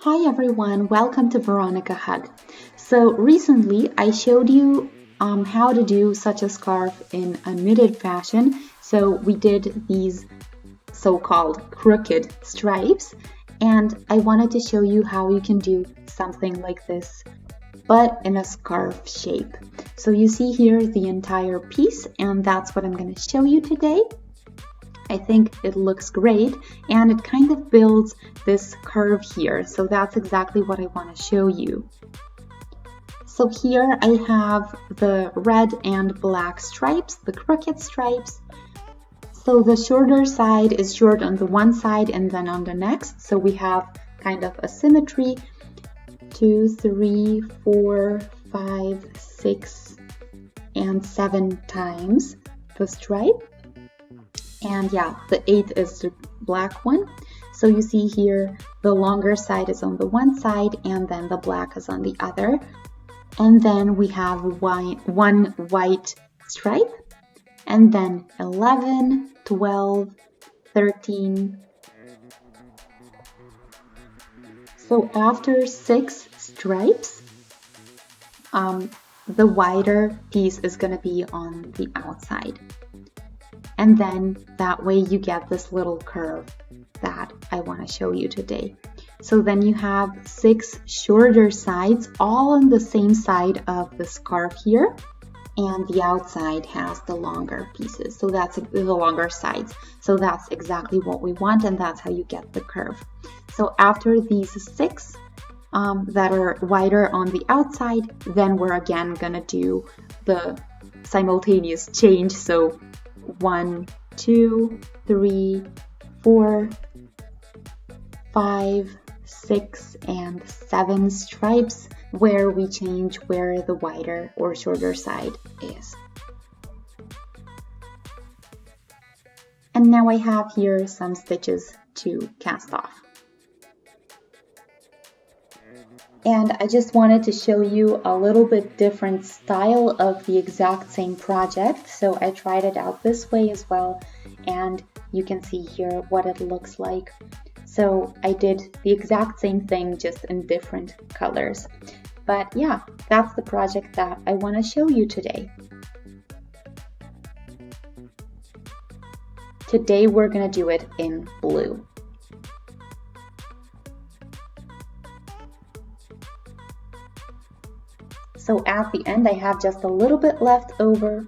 Hi everyone, welcome to Veronika Hug. So recently I showed you how to do such a scarf in a knitted fashion. So we did these so-called crooked stripes, and I wanted to show you how you can do something like this but in a scarf shape. So you see here the entire piece, and that's what I'm going to show you today. I think it looks great, and it kind of builds this curve here, so that's exactly what I want to show you. So here I have the red and black stripes, the crooked stripes. So the shorter side is short on the one side and then on the next, so we have kind of a symmetry. 2, 3, 4, 5, 6, and 7 times the stripe. And yeah, the 8th is the black one. So you see here, the longer side is on the one side and then the black is on the other. And then we have one white stripe, and then 11, 12, 13. So after 6 stripes, the wider piece is going to be on the outside. And then that way you get this little curve that I want to show you today. So then you have 6 shorter sides all on the same side of the scarf here, and the outside has the longer pieces. So that's the longer sides. So that's exactly what we want, and that's how you get the curve. So after these 6 that are wider on the outside, then we're again gonna do the simultaneous change. So 1, 2, 3, 4, 5, 6, and 7 stripes where we change where the wider or shorter side is. And now I have here some stitches to cast off. And I just wanted to show you a little bit different style of the exact same project. So I tried it out this way as well, and you can see here what it looks like. So I did the exact same thing, just in different colors. But yeah, that's the project that I want to show you today. Today we're going to do it in blue. So at the end I have just a little bit left over,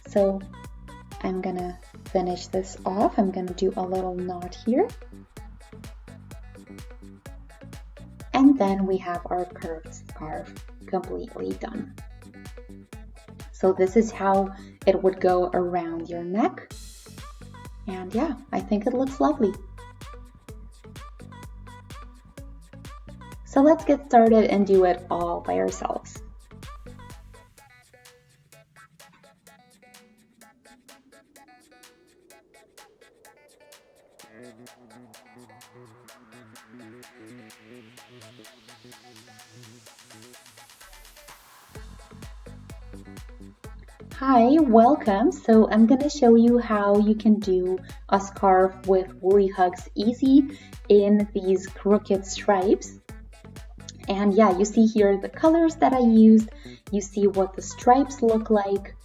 so I'm gonna finish this off. I'm gonna do a little knot here. And then we have our curved scarf completely done. So this is how it would go around your neck. And yeah, I think it looks lovely. So let's get started and do it all by ourselves. Hi, welcome. So I'm going to show you how you can do a scarf with Woolly Hugs Easy in these crooked stripes. And yeah, you see here the colors that I used, you see what the stripes look like,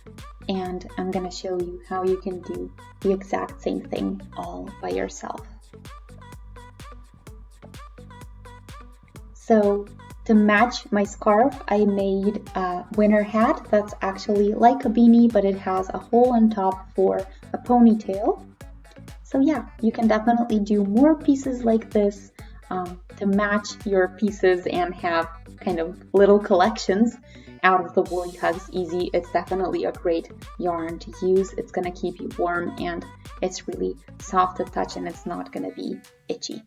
and I'm going to show you how you can do the exact same thing all by yourself. So to match my scarf, I made a winter hat that's actually like a beanie, but it has a hole on top for a ponytail. So yeah, you can definitely do more pieces like this to match your pieces and have kind of little collections out of the Woolly Hugs Easy. It's definitely a great yarn to use. It's going to keep you warm, and it's really soft to touch, and it's not going to be itchy.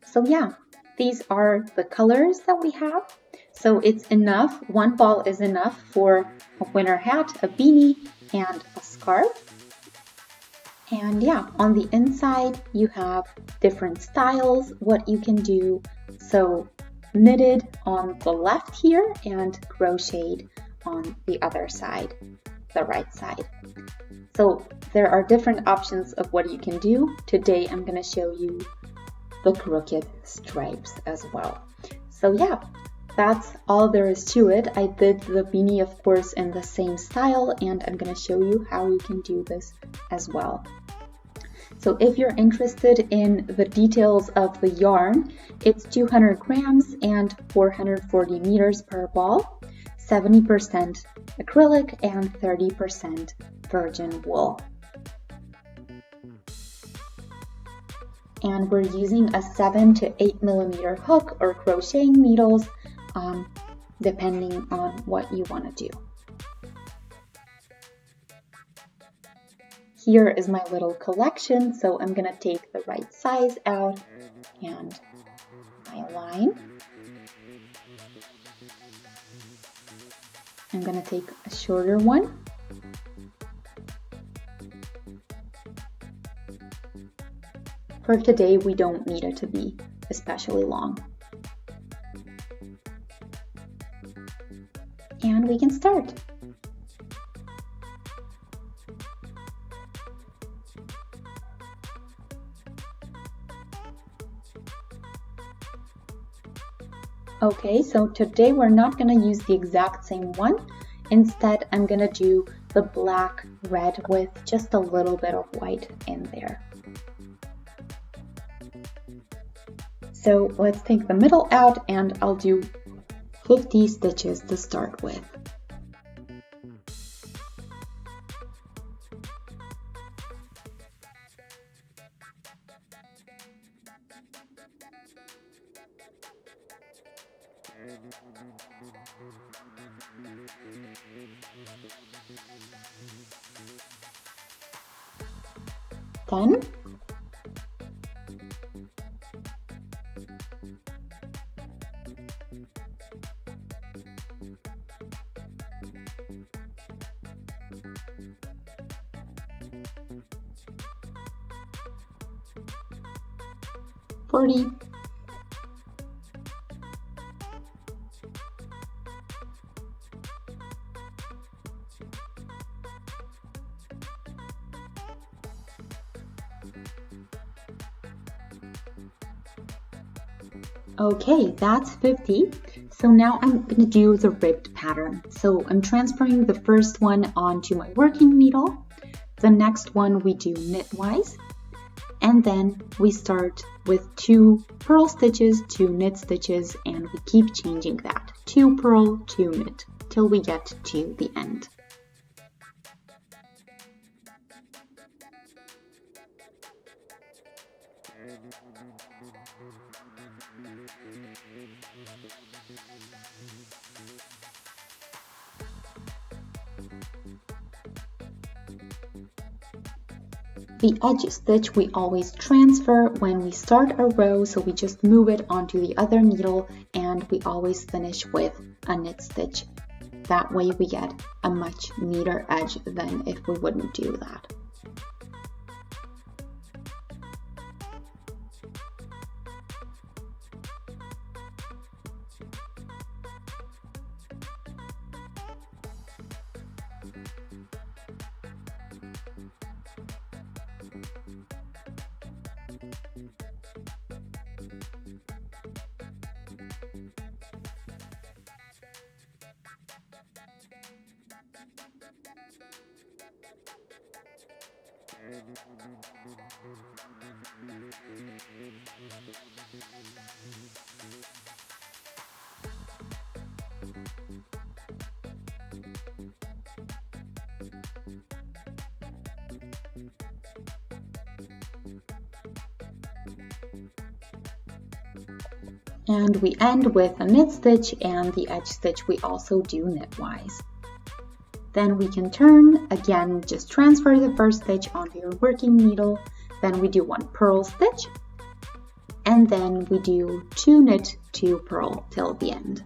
So yeah, these are the colors that we have. So it's enough. One ball is enough for a winter hat, a beanie, and a scarf. And yeah, on the inside, you have different styles, what you can do. So knitted on the left here and crocheted on the other side, the right side. So there are different options of what you can do. Today I'm going to show you the crooked stripes as well. So yeah, that's all there is to it. I did the beanie, of course, in the same style, and I'm gonna show you how you can do this as well. So if you're interested in the details of the yarn, it's 200 grams and 440 meters per ball, 70% acrylic and 30% virgin wool. And we're using a 7 to 8 millimeter hook or crocheting needles, depending on what you want to do. Here is my little collection, so I'm gonna take the right size out and my line. I'm gonna take a shorter one. For today, we don't need it to be especially long. And we can start. Okay, so today we're not going to use the exact same one. Instead, I'm going to do the black red with just a little bit of white in there. So let's take the middle out and I'll do 50 stitches to start with. Then $40. Okay, that's 50. So now I'm going to do the ribbed pattern. So I'm transferring the first one onto my working needle. The next one we do knitwise. And then we start with 2 purl stitches, 2 knit stitches, and we keep changing that. 2 purl, 2 knit, till we get to the end. The edge stitch we always transfer when we start a row, so we just move it onto the other needle and we always finish with a knit stitch. That way we get a much neater edge than if we wouldn't do that. And we end with a knit stitch, and the edge stitch we also do knitwise. Then we can turn, again just transfer the first stitch onto your working needle, then we do 1 purl stitch, and then we do 2 knit, 2 purl till the end.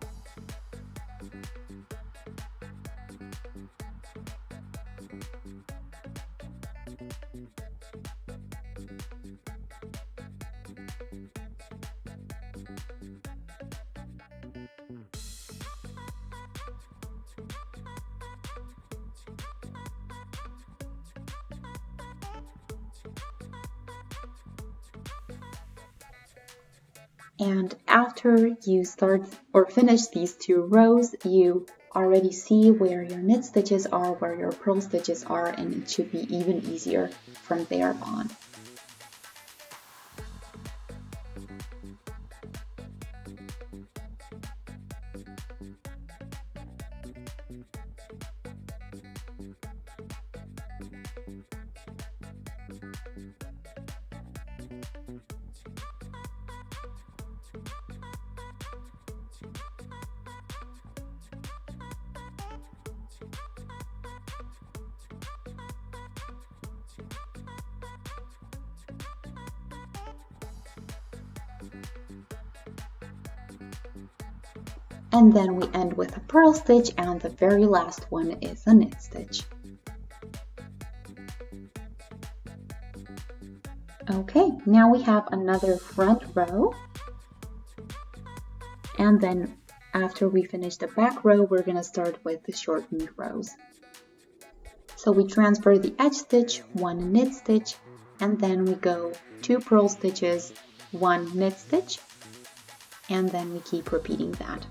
And after you start or finish these 2 rows, you already see where your knit stitches are, where your purl stitches are, and it should be even easier from there on. And then we end with a purl stitch, and the very last one is a knit stitch. Okay, now we have another front row, and then after we finish the back row, we're going to start with the shortened rows. So we transfer the edge stitch, 1 knit stitch, and then we go 2 purl stitches, 1 knit stitch, and then we keep repeating that.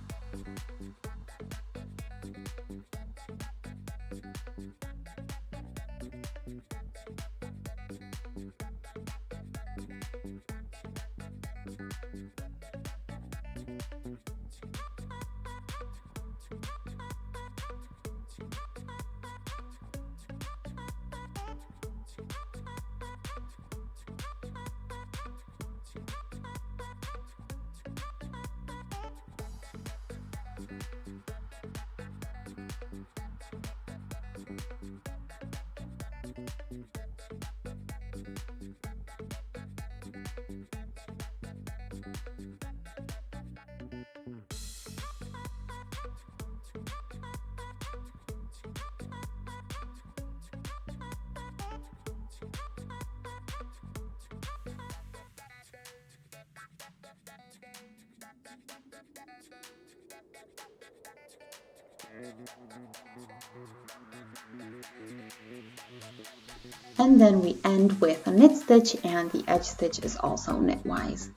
And then we end with a knit stitch, and the edge stitch is also knitwise.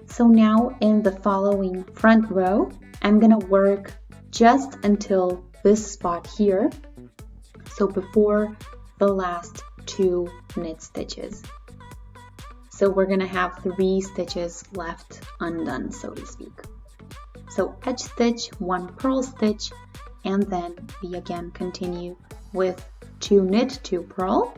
So now in the following front row, I'm gonna work just until this spot here, so before the last 2 knit stitches. So we're gonna have 3 stitches left undone, so to speak. So edge stitch, 1 purl stitch, and then we again continue with 2 knit, 2 purl.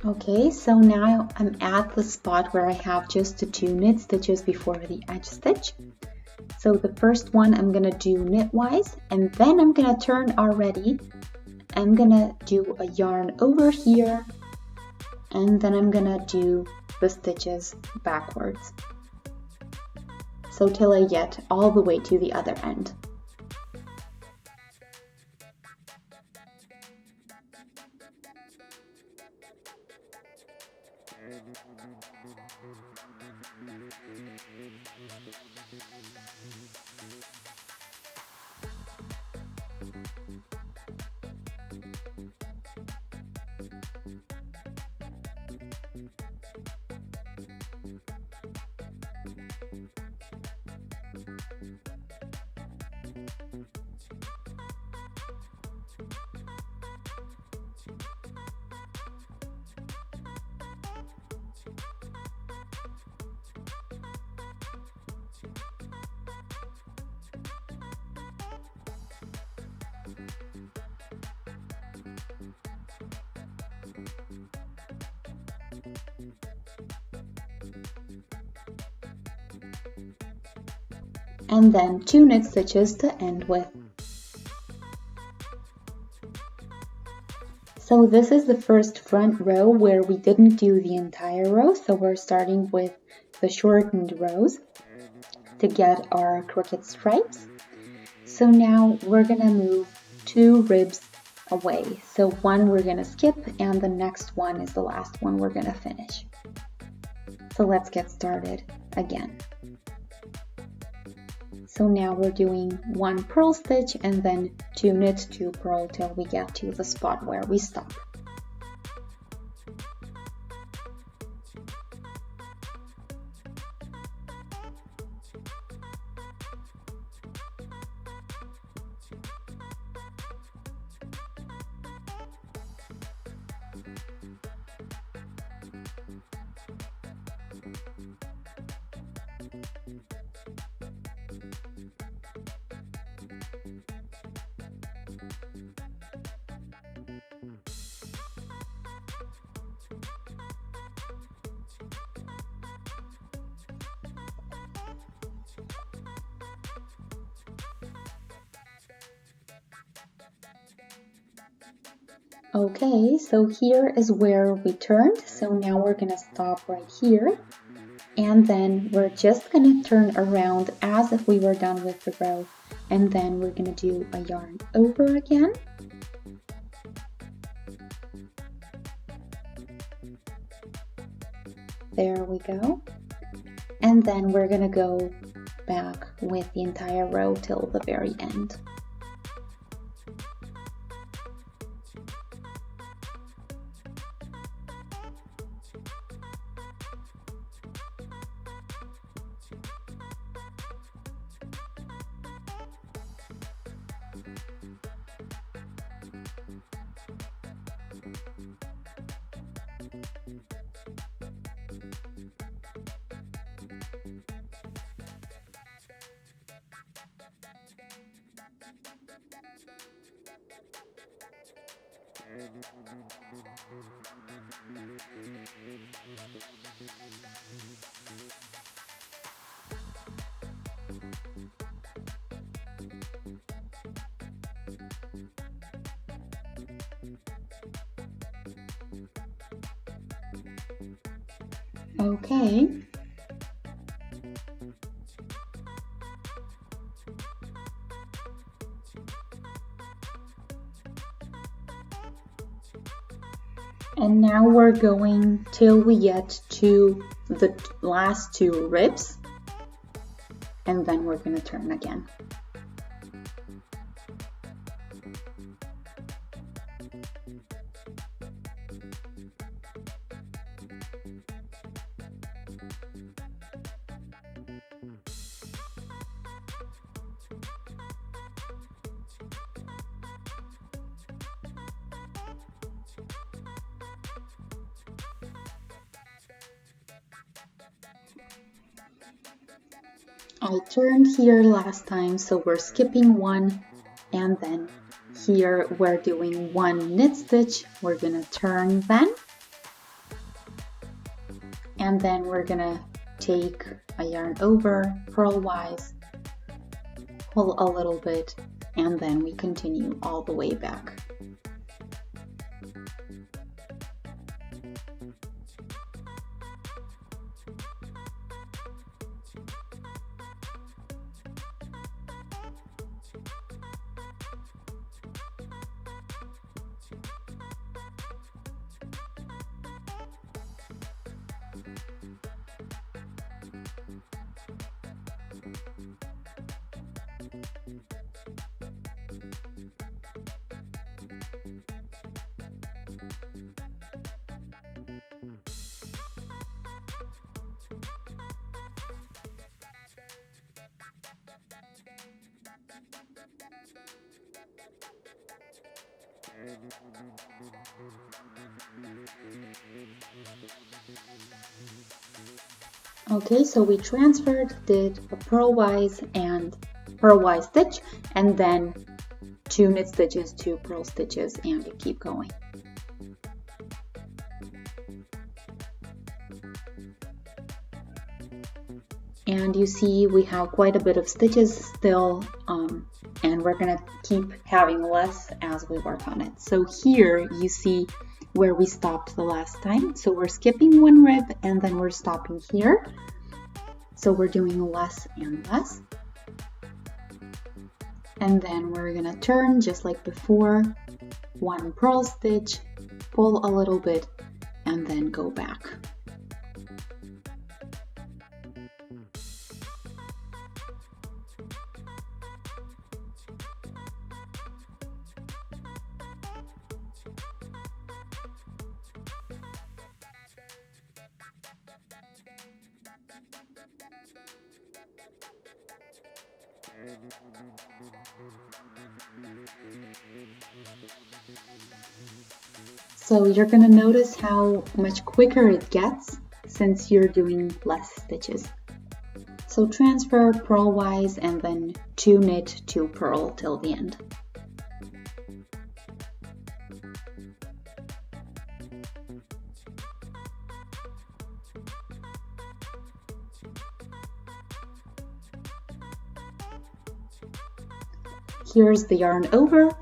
Okay, so now I'm at the spot where I have just the 2 knit stitches before the edge stitch. So the first one I'm gonna do knitwise, and then I'm gonna turn already. I'm gonna do a yarn over here, and then I'm gonna do the stitches backwards. So till I get all the way to the other end. And then 2 knit stitches to end with. So this is the first front row where we didn't do the entire row, so we're starting with the shortened rows to get our crooked stripes. So now we're gonna move 2 ribs away. So one we're gonna skip and the next one is the last one we're gonna finish. So let's get started again. So now we're doing 1 purl stitch and then 2 knit, 2 purl till we get to the spot where we stop. Okay, so here is where we turned. So now we're gonna stop right here. And then we're just gonna turn around as if we were done with the row. And then we're gonna do a yarn over again. There we go. And then we're gonna go back with the entire row till the very end. Okay. And now we're going till we get to the last 2 ribs, and then we're going to turn again. I turned here last time, so we're skipping 1, and then here we're doing 1 knit stitch. We're gonna turn then, and then we're gonna take a yarn over purlwise, pull a little bit, and then we continue all the way back. Okay, so we transferred, did a purlwise and purlwise stitch, and then 2 knit stitches, 2 purl stitches, and you keep going. And you see we have quite a bit of stitches still, and we're gonna keep having less as we work on it. So here you see where we stopped the last time. So we're skipping one rib and then we're stopping here. So we're doing less and less. And then we're gonna turn just like before, one purl stitch, pull a little bit, and then go back. So you're going to notice how much quicker it gets since you're doing less stitches. So transfer purlwise and then 2 knit, 2 purl till the end. Here's the yarn over.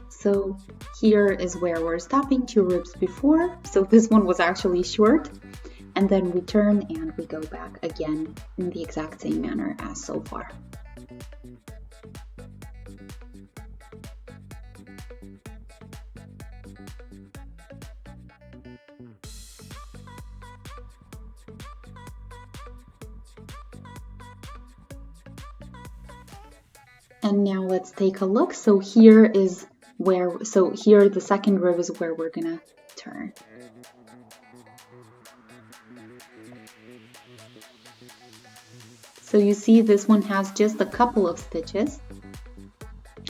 So here is where we're stopping 2 ribs before. So this one was actually short. And then we turn and we go back again in the exact same manner as so far. And now let's take a look. So here is where, so here the second rib is where we're gonna turn. So you see this one has just a couple of stitches,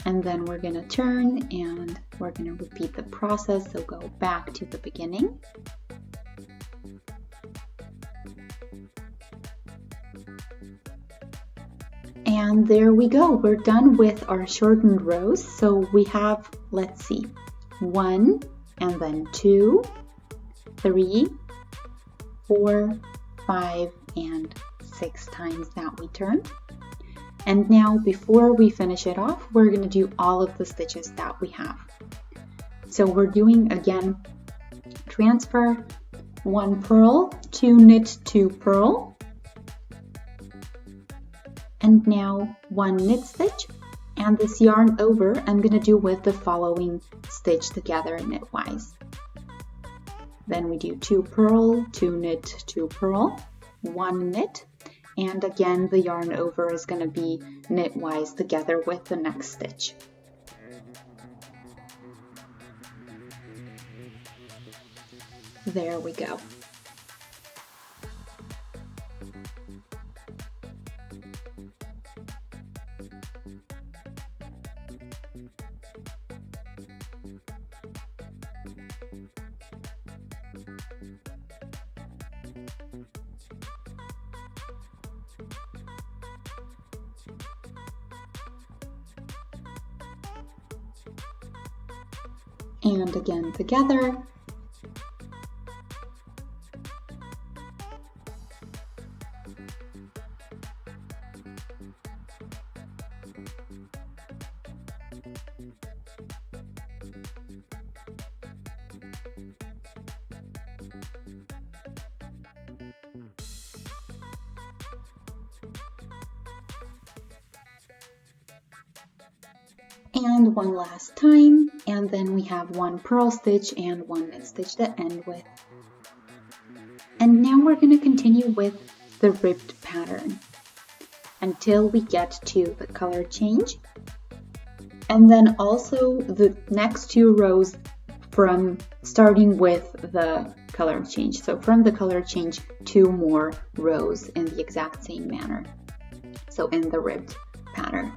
and then we're gonna turn and we're gonna repeat the process. So go back to the beginning. And there we go, we're done with our shortened rows. So we have, let's see, 1 and then 2, 3, 4, 5, and 6 times that we turned. And now before we finish it off, we're going to do all of the stitches that we have. So we're doing again, transfer, 1 purl, 2 knit, 2 purl. And now 1 knit stitch, and this yarn over I'm going to do with the following stitch together knitwise. Then we do 2 purl, 2 knit, 2 purl, 1 knit, and again the yarn over is going to be knitwise together with the next stitch. There we go. And again together. And one last time, and then we have 1 purl stitch and 1 knit stitch to end with. And now we're going to continue with the ribbed pattern until we get to the color change. And then also the next 2 rows from starting with the color change. So from the color change, 2 more rows in the exact same manner. So in the ribbed pattern.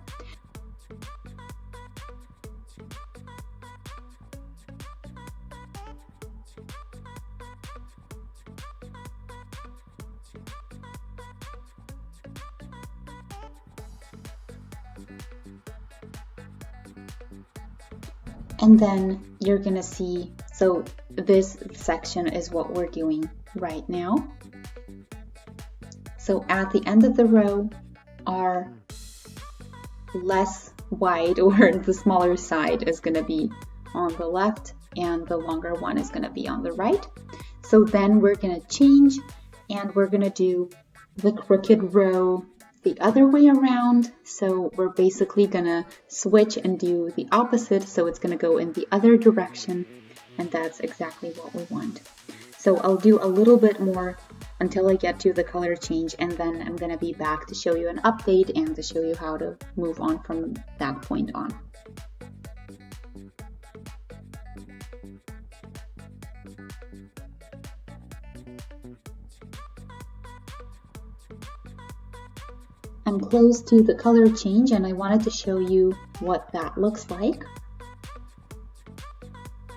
And then you're gonna see, so this section is what we're doing right now. So at the end of the row, our less wide or the smaller side is going to be on the left and the longer one is going to be on the right. So then we're going to change and we're going to do the crooked row the other way around. So we're basically going to switch and do the opposite. So it's going to go in the other direction, and that's exactly what we want. So I'll do a little bit more until I get to the color change, and then I'm going to be back to show you an update and to show you how to move on from that point on. I'm close to the color change and I wanted to show you what that looks like.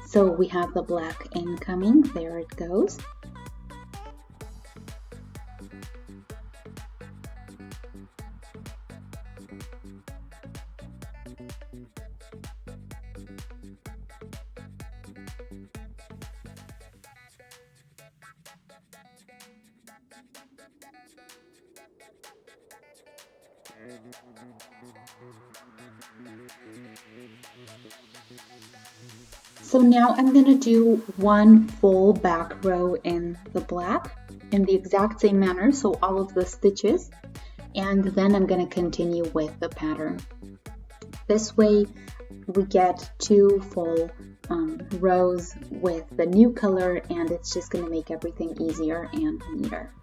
So we have the black incoming, there it goes. So now I'm going to do one full back row in the black in the exact same manner, so all of the stitches, and then I'm going to continue with the pattern. This way we get two full rows with the new color, and it's just going to make everything easier and neater.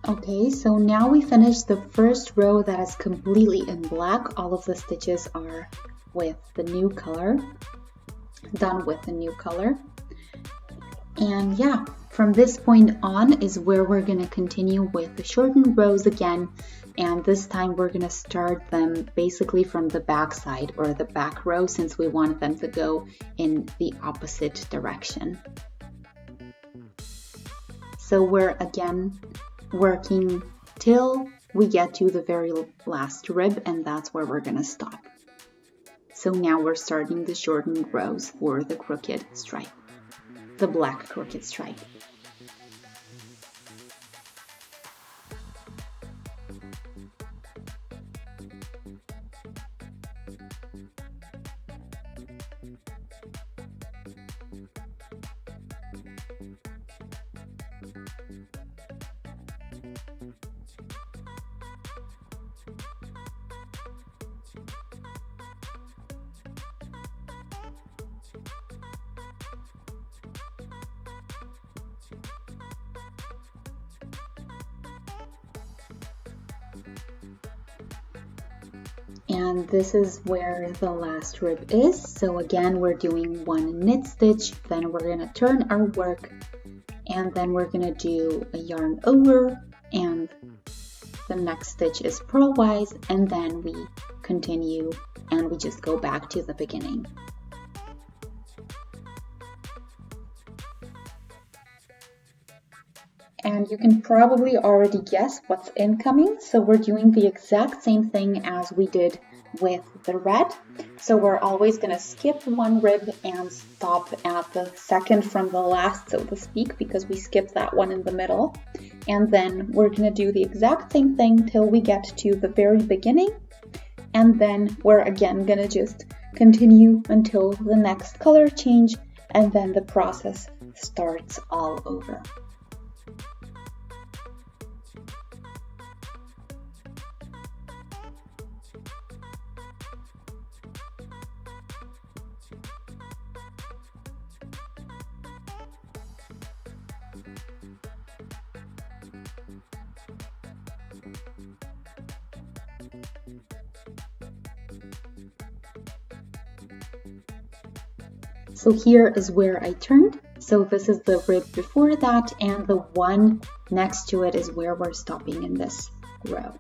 Okay, so now we finished the first row that is completely in black. All of the stitches are with the new color, done with the new color. And yeah, from this point on is where we're going to continue with the shortened rows again. And this time we're going to start them basically from the back side or the back row, since we want them to go in the opposite direction. So we're again working till we get to the very last rib, and that's where we're gonna stop. So now we're starting the shortened rows for the crooked stripe, the black crooked stripe. And this is where the last rib is. So again, we're doing one knit stitch, then we're going to turn our work, and then we're going to do a yarn over, and the next stitch is purlwise, and then we continue and we just go back to the beginning. And you can probably already guess what's incoming. So we're doing the exact same thing as we did with the red. So we're always going to skip one rib and stop at the second from the last, so to speak, because we skipped that one in the middle. And then we're going to do the exact same thing till we get to the very beginning. And then we're again going to just continue until the next color change, and then the process starts all over. So here is where I turned. So this is the rib before that, and the one next to it is where we're stopping in this row.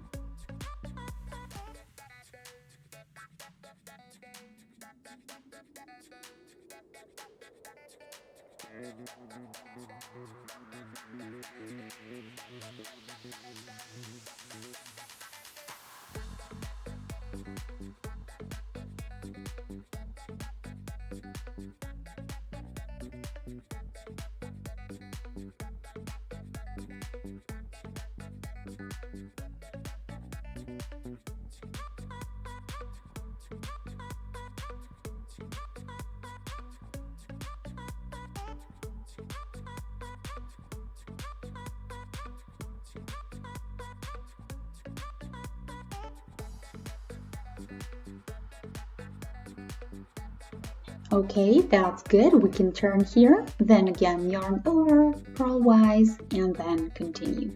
Okay, that's good. We can turn here, then again yarn over, purlwise, and then continue.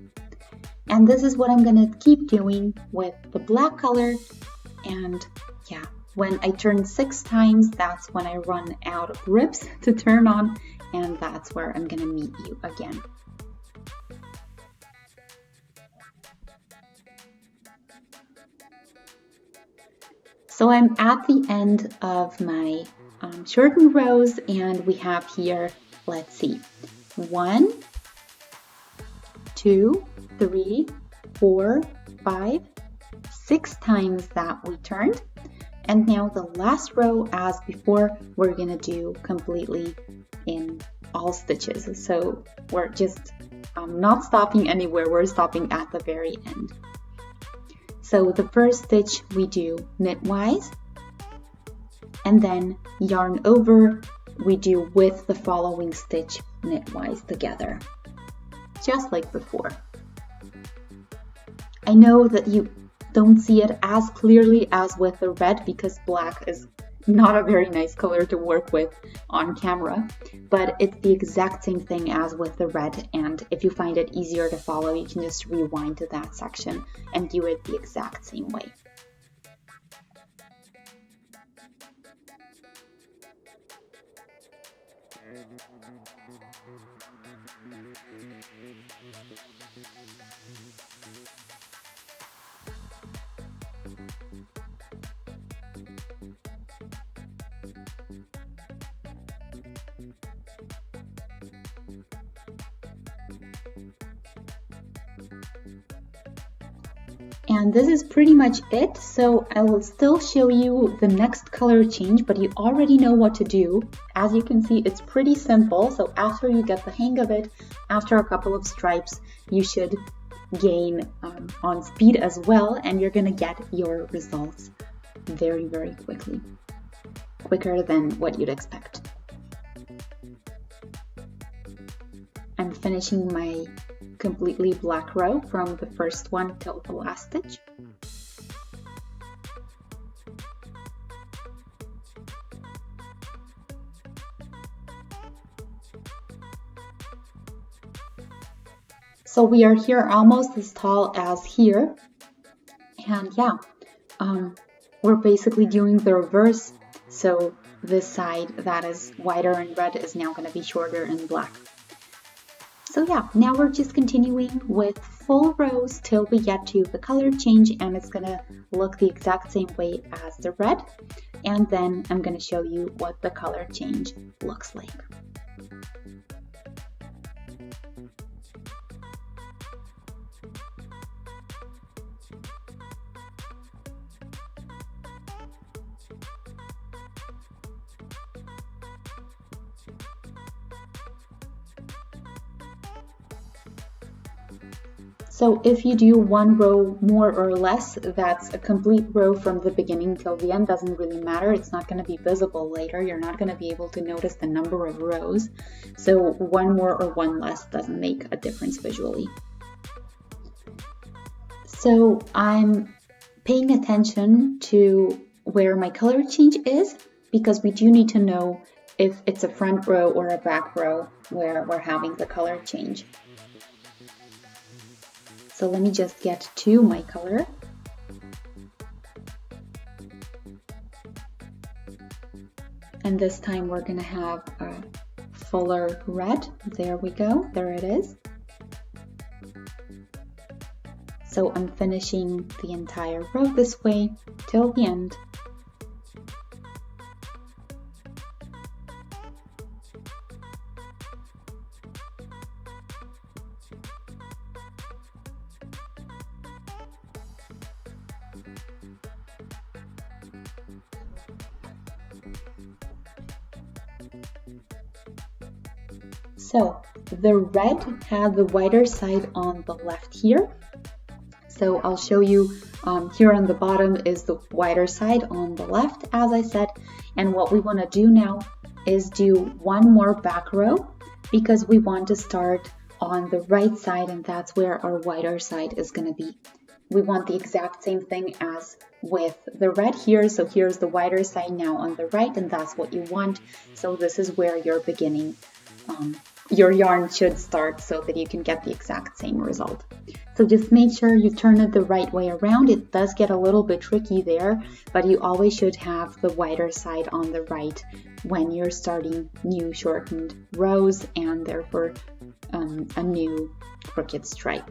And this is what I'm gonna keep doing with the black color. And yeah, when I turn 6 times, that's when I run out of ribs to turn on, and that's where I'm gonna meet you again. So I'm at the end of my shortened rows, and we have here, let's see, 1, 2, 3, 4, 5, 6 times that we turned. And now the last row, as before, we're gonna do completely in all stitches. So we're just not stopping anywhere, we're stopping at the very end. So the first stitch we do knitwise, and then yarn over, we do with the following stitch knitwise together, just like before. I know that you don't see it as clearly as with the red because black is not a very nice color to work with on camera, but it's the exact same thing as with the red, and if you find it easier to follow, you can just rewind to that section and do it the exact same way. And this is pretty much it, so I will still show you the next color change, but you already know what to do. As you can see, it's pretty simple, so after you get the hang of it, after a couple of stripes, you should gain on speed as well, and you're gonna get your results very, very quickly. Quicker than what you'd expect. I'm finishing my completely black row from the first one till the last stitch. So we are here almost as tall as here, and yeah, we're basically doing the reverse. So this side that is wider in red is now going to be shorter in black. So yeah, now we're just continuing with full rows till we get to the color change, and it's gonna look the exact same way as the red. And then I'm gonna show you what the color change looks like. So if you do one row more or less, that's a complete row from the beginning till the end. Doesn't really matter. It's not going to be visible later. You're not going to be able to notice the number of rows. So one more or one less doesn't make a difference visually. So I'm paying attention to where my color change is, because we do need to know if it's a front row or a back row where we're having the color change. So let me just get to my color. And this time we're going to have a fuller red. There we go. There it is. So I'm finishing the entire row this way till the end. So the red had the wider side on the left here. So I'll show you here on the bottom is the wider side on the left, as I said. And what we want to do now is do one more back row, because we want to start on the right side, and that's where our wider side is going to be. We want the exact same thing as with the red here. So here's the wider side now on the right, and that's what you want. So this is where you're beginning. Your yarn should start so that you can get the exact same result. So just make sure you turn it the right way around. It does get a little bit tricky there, but you always should have the wider side on the right when you're starting new shortened rows and therefore a new crooked stripe.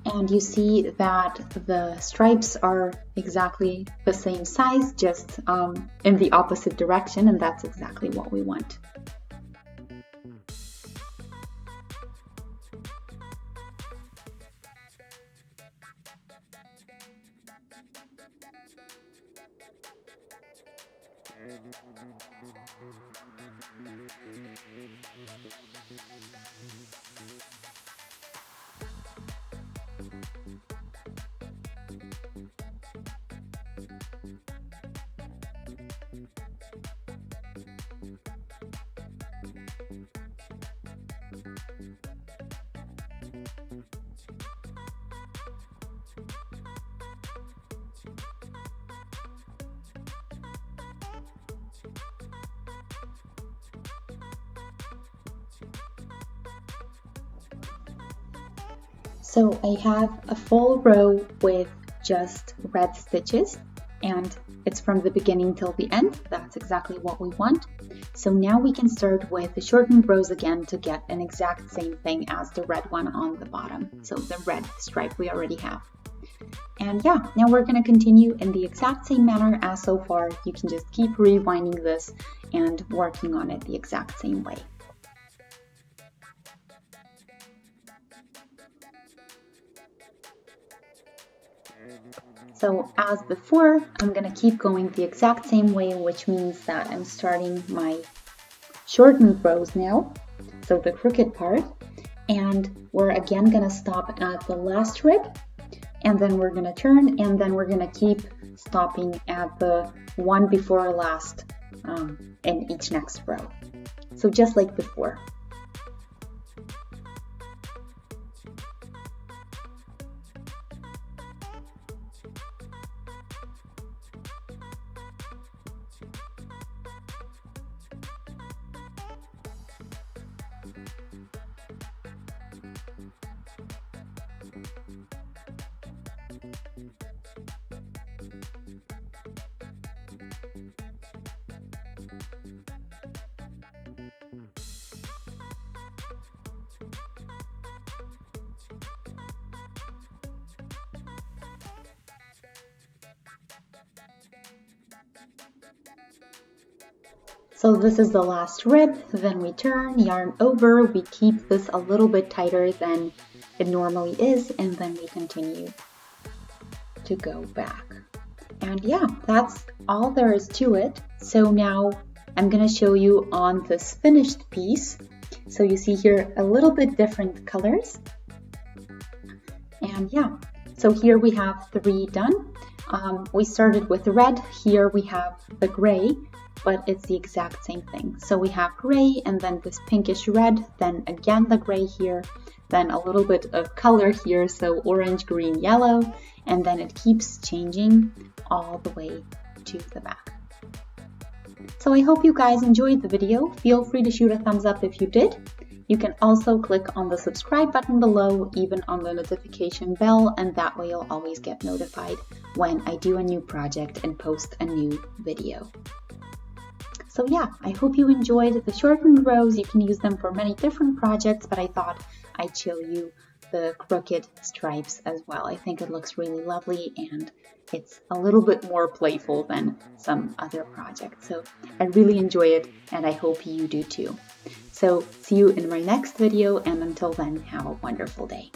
And you see that the stripes are exactly the same size, just in the opposite direction, and that's exactly what we want. So I have a full row with just red stitches, and it's from the beginning till the end. That's exactly what we want. So now we can start with the shortened rows again to get an exact same thing as the red one on the bottom. So the red stripe we already have. And yeah, now we're going to continue in the exact same manner as so far. You can just keep rewinding this and working on it the exact same way. So as before, I'm going to keep going the exact same way, which means that I'm starting my shortened rows now, so the crooked part, and we're again going to stop at the last rib, and then we're going to turn, and then we're going to keep stopping at the one before last in each next row. So just like before. So this is the last rib, then we turn, yarn over, we keep this a little bit tighter than it normally is, and then we continue to go back. And yeah, that's all there is to it. So now I'm gonna show you on this finished piece. So you see here a little bit different colors. And yeah, so here we have 3 done. We started with the red, here we have the gray, but it's the exact same thing. So we have gray and then this pinkish red, then again the gray here, then a little bit of color here, so orange, green, yellow, and then it keeps changing all the way to the back. So I hope you guys enjoyed the video. Feel free to shoot a thumbs up if you did. You can also click on the subscribe button below, even on the notification bell, and that way you'll always get notified when I do a new project and post a new video. So yeah, I hope you enjoyed the shortened rows. You can use them for many different projects, but I thought I'd show you the crooked stripes as well. I think it looks really lovely and it's a little bit more playful than some other projects. So I really enjoy it and I hope you do too. So see you in my next video, and until then, have a wonderful day.